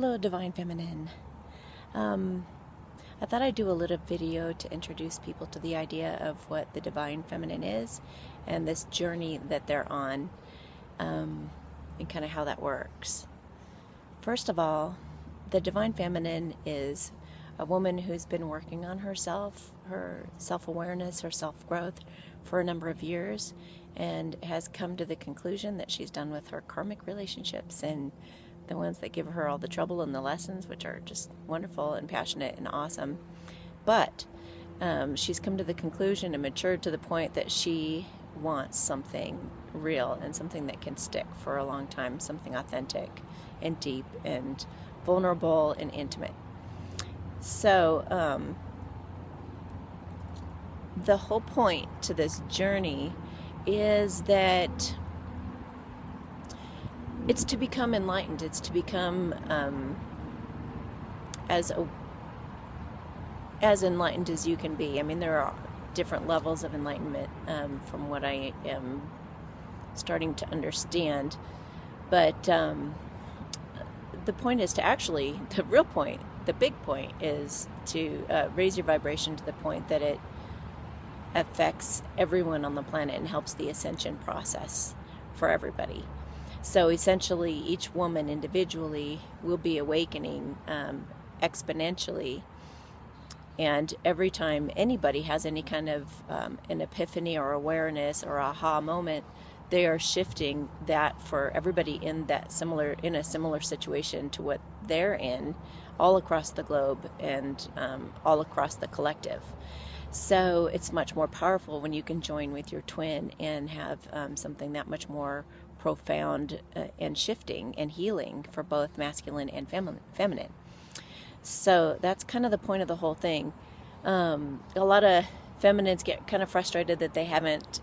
Hello, Divine Feminine. I thought I'd do a little video to introduce people to the idea of what the Divine Feminine is and this journey that they're on, and kind of how that works. First of all, the Divine Feminine is a woman who's been working on herself, her self-awareness, her self-growth for a number of years, and has come to the conclusion that she's done with her karmic relationships and the ones that give her all the trouble and the lessons, which are just wonderful and passionate and awesome. But she's come to the conclusion and matured to the point that she wants something real and something that can stick for a long time, something authentic and deep and vulnerable and intimate. So the whole point to this journey is that it's to become enlightened. It's to become as enlightened as you can be. I mean, there are different levels of enlightenment from what I am starting to understand. But the point is to actually, the real point, the big point is to raise your vibration to the point that it affects everyone on the planet and helps the ascension process for everybody. So essentially, each woman individually will be awakening exponentially. And every time anybody has any kind of an epiphany or awareness or aha moment, they are shifting that for everybody in a similar situation to what they're in, all across the globe and all across the collective. So it's much more powerful when you can join with your twin and have something that much more profound and shifting and healing for both masculine and feminine. So that's kind of the point of the whole thing. A lot of feminines get kind of frustrated that they haven't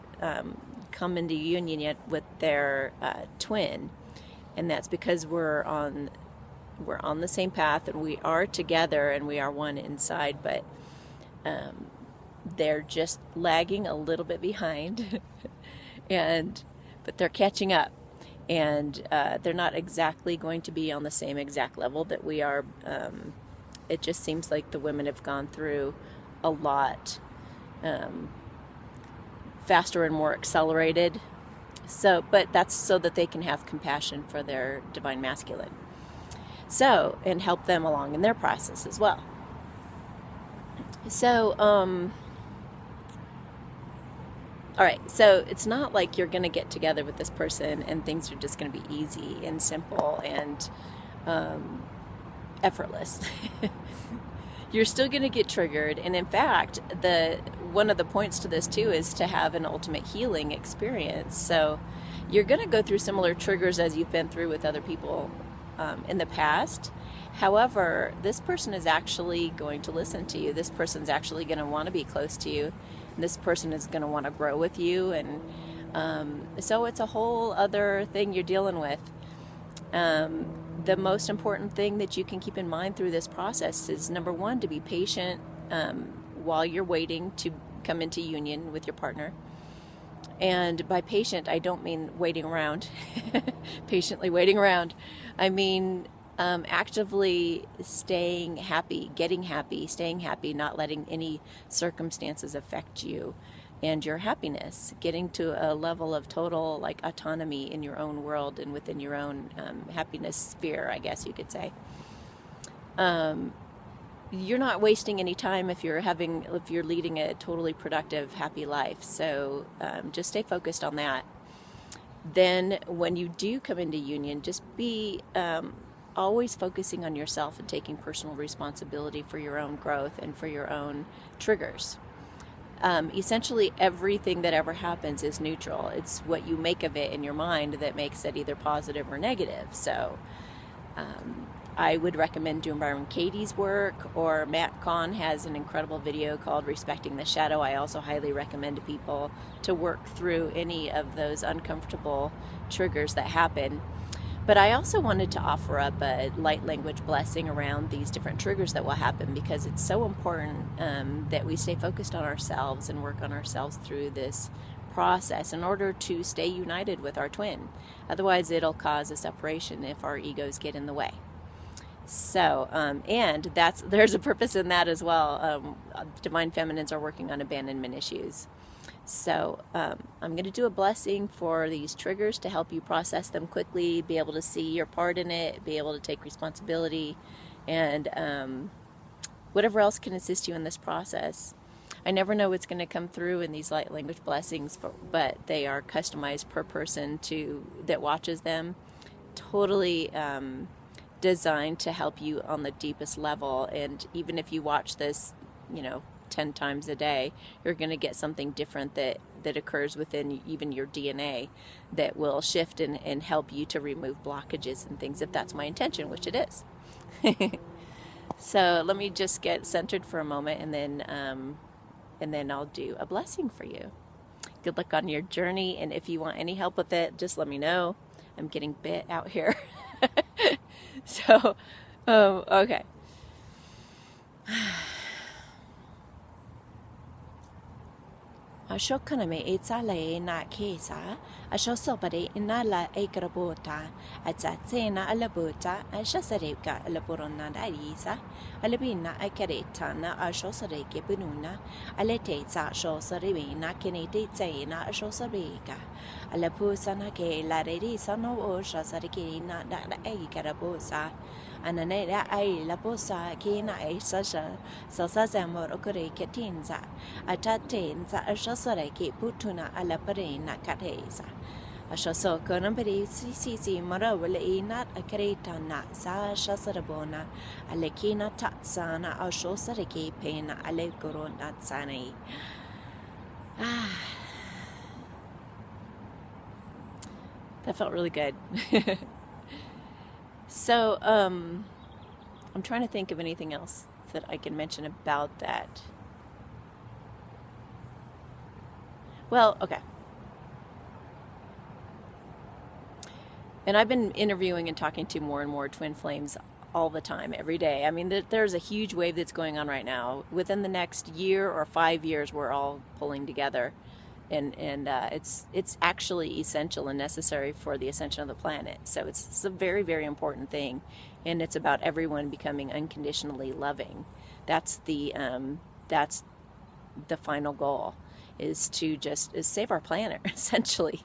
come into union yet with their twin, and that's because we're on the same path and we are together and we are one inside, but they're just lagging a little bit behind but they're catching up, and they're not exactly going to be on the same exact level that we are. It just seems like the women have gone through a lot faster and more accelerated. So, but that's so that they can have compassion for their divine masculine. So, and help them along in their process as well. So, all right, so it's not like you're going to get together with this person and things are just going to be easy and simple and effortless. You're still going to get triggered. And in fact, one of the points to this too is to have an ultimate healing experience. So you're going to go through similar triggers as you've been through with other people in the past. However, this person is actually going to listen to you. This person's actually going to want to be close to you. This person is going to want to grow with you, and so it's a whole other thing you're dealing with. The most important thing that you can keep in mind through this process is, number one, to be patient while you're waiting to come into union with your partner. And by patient, I don't mean waiting around, patiently waiting around. I mean actively staying happy, getting happy, staying happy, not letting any circumstances affect you and your happiness, getting to a level of total autonomy in your own world and within your own happiness sphere, I guess you could say. You're not wasting any time if you're leading a totally productive, happy life. So just stay focused on that. Then when you do come into union, just be always focusing on yourself and taking personal responsibility for your own growth and for your own triggers. Essentially, everything that ever happens is neutral. It's what you make of it in your mind that makes it either positive or negative. So I would recommend doing Byron Katie's work, or Matt Kahn has an incredible video called Respecting the Shadow. I also highly recommend to people to work through any of those uncomfortable triggers that happen. But I also wanted to offer up a light language blessing around these different triggers that will happen, because it's so important that we stay focused on ourselves and work on ourselves through this process in order to stay united with our twin. Otherwise, it'll cause a separation if our egos get in the way. So, and there's a purpose in that as well. Divine Feminines are working on abandonment issues. So I'm going to do a blessing for these triggers to help you process them quickly, be able to see your part in it, be able to take responsibility, and whatever else can assist you in this process. I never know what's going to come through in these light language blessings, but they are customized per person that watches them. Totally designed to help you on the deepest level. And even if you watch this, 10 times a day, you're going to get something different that occurs within even your DNA that will shift and help you to remove blockages and things, if that's my intention, which it is. So let me just get centered for a moment, and then I'll do a blessing for you. Good luck on your journey, and if you want any help with it, just let me know. I'm getting bit out here. So, okay. Ashokana itzale na kesa, ashosopade inala ekrabota, atsatsena alabota, ashasareka alaborona darisa, alabina akareta na ashosareke bununa, aleteza shosaribina kenete tsena ashosareka, alapusana ke la rerisa no oshasareke na da ekrabosa. Ananera ai la posa kina ai sasha zamor okore ketinza atatenza ashosore ke putuna ala parena katesa ashoso konambere si marawale inat akreta na sa shasarabona alekina tatsana ashosore ke pena ale korona tsani. That felt really good. So, I'm trying to think of anything else that I can mention about that. Well, okay. And I've been interviewing and talking to more and more twin flames all the time, every day. I mean, there's a huge wave that's going on right now. Within the next year or 5 years, we're all pulling together. And it's actually essential and necessary for the ascension of the planet. So it's a very, very important thing, and it's about everyone becoming unconditionally loving. That's the final goal, is to save our planet, essentially.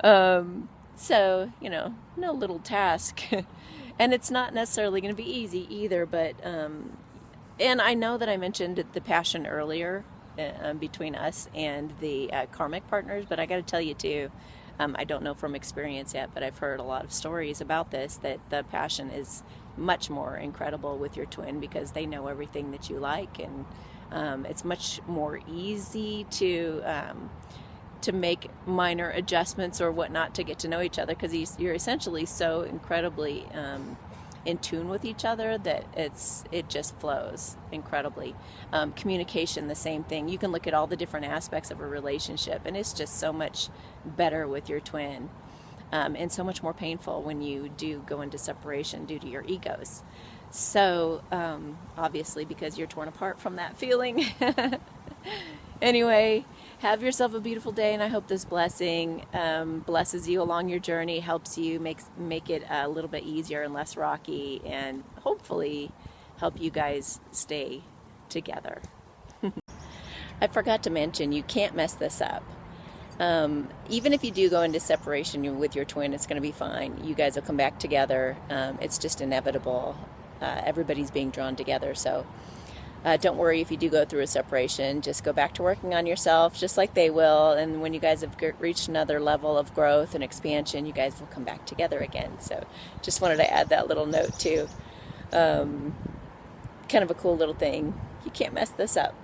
So no little task, and it's not necessarily going to be easy either. But and I know that I mentioned the passion earlier. Between us and the karmic partners, but I got to tell you too, I don't know from experience yet, but I've heard a lot of stories about this, that the passion is much more incredible with your twin because they know everything that you like, and it's much more easy to make minor adjustments or whatnot to get to know each other, because you're essentially so incredibly in tune with each other that it just flows incredibly. Communication, the same thing. You can look at all the different aspects of a relationship, and it's just so much better with your twin, and so much more painful when you do go into separation due to your egos. So obviously, because you're torn apart from that feeling. Anyway, have yourself a beautiful day, and I hope this blessing blesses you along your journey, helps you make it a little bit easier and less rocky, and hopefully help you guys stay together. I forgot to mention, you can't mess this up. Even if you do go into separation with your twin, it's going to be fine. You guys will come back together. It's just inevitable. Everybody's being drawn together, so don't worry if you do go through a separation. Just go back to working on yourself, just like they will. And when you guys have reached another level of growth and expansion, you guys will come back together again. So just wanted to add that little note too. Kind of a cool little thing. You can't mess this up.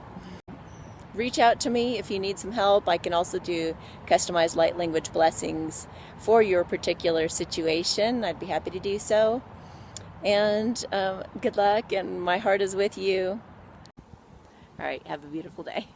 Reach out to me if you need some help. I can also do customized light language blessings for your particular situation. I'd be happy to do so. And good luck, and my heart is with you. All right, have a beautiful day.